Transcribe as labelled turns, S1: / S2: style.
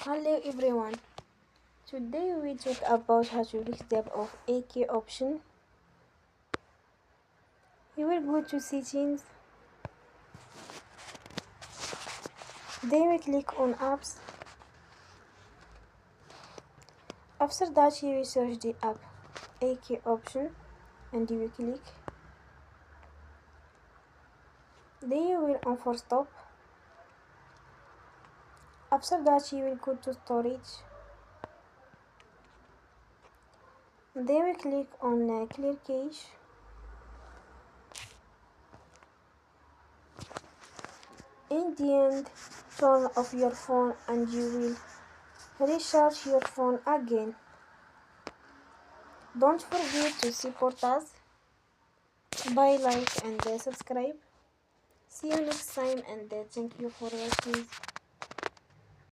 S1: Hello everyone. Today we talk about how to fix the app of AK option. You will go to settings, then we click on apps. After that you will search the app AK option and you will click. Then you will on for stop. After that you will go to storage. Then we click on clear cache. In the end, turn off your phone and you will recharge your phone again. Don't forget to support us by like and subscribe. See you next time and thank you for watching.